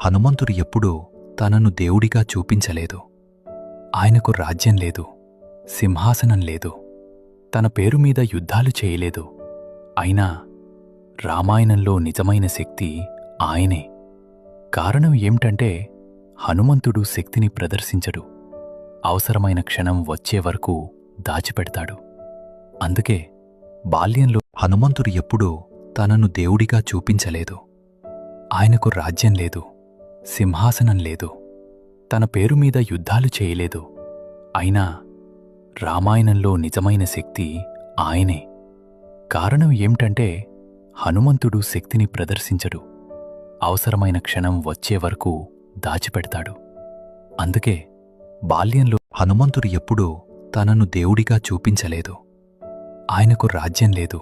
హనుమంతుడు ఎప్పుడూ తనను దేవుడిగా చూపించలేదు. ఆయనకు రాజ్యం లేదు, సింహాసనం లేదు, తన పేరు మీద యుద్ధాలు చేయలేదు. అయినా రామాయణంలో నిజమైన శక్తి ఆయనే. కారణం ఏమిటంటే హనుమంతుడు శక్తిని ప్రదర్శించడు, అవసరమైన క్షణం వచ్చే వరకు దాచిపెడతాడు. అందుకే బాల్యంలో హనుమంతుడు ఎప్పుడూ తనను దేవుడిగా చూపించలేదు. ఆయనకు రాజ్యం లేదు, సింహాసనం లేదు, తన పేరు మీద యుద్ధాలు చేయలేదు. అయినా రామాయణంలో నిజమైన శక్తి ఆయనే. కారణం ఏమిటంటే హనుమంతుడు శక్తిని ప్రదర్శించడు, అవసరమైన క్షణం వచ్చే వరకు దాచిపెడతాడు. అందుకే బాల్యంలో హనుమంతుడు ఎప్పుడూ తనను దేవుడిగా చూపించలేదు. ఆయనకు రాజ్యం లేదు,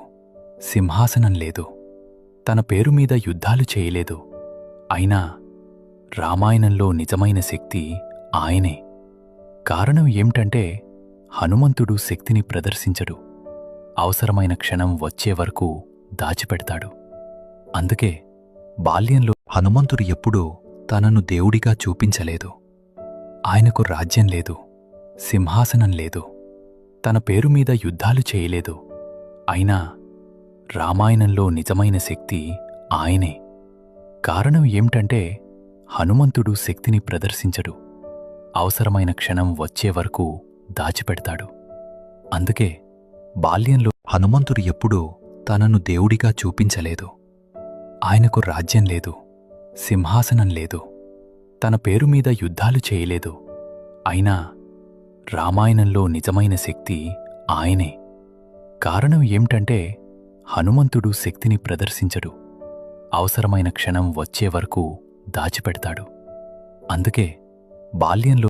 సింహాసనం లేదు, తన పేరు మీద యుద్ధాలు చేయలేదు. అయినా రామాయణంలో నిజమైన శక్తి ఆయనే. కారణం ఏమిటంటే హనుమంతుడు శక్తిని ప్రదర్శించడు, అవసరమైన క్షణం వచ్చే వరకు దాచిపెడతాడు. అందుకే బాల్యంలో హనుమంతుడు ఎప్పుడూ తనను దేవుడిగా చూపించలేదు. ఆయనకు రాజ్యం లేదు, సింహాసనం లేదు, తన పేరు మీద యుద్ధాలు చేయలేదు. అయినా రామాయణంలో నిజమైన శక్తి ఆయనే. కారణం ఏమిటంటే హనుమంతుడు శక్తిని ప్రదర్శించడు, అవసరమైన క్షణం వచ్చే వరకు దాచిపెడతాడు. అందుకే బాల్యంలో హనుమంతుడు ఎప్పుడూ తనను దేవుడిగా చూపించలేదు. ఆయనకు రాజ్యం లేదు, సింహాసనం లేదు, తన పేరు మీద యుద్ధాలు చేయలేదు. అయినా రామాయణంలో నిజమైన శక్తి ఆయనే. కారణం ఏమిటంటే హనుమంతుడు శక్తిని ప్రదర్శించడు, అవసరమైన క్షణం వచ్చే వరకు దాచిపెడతాడు. అందుకే బాల్యంలో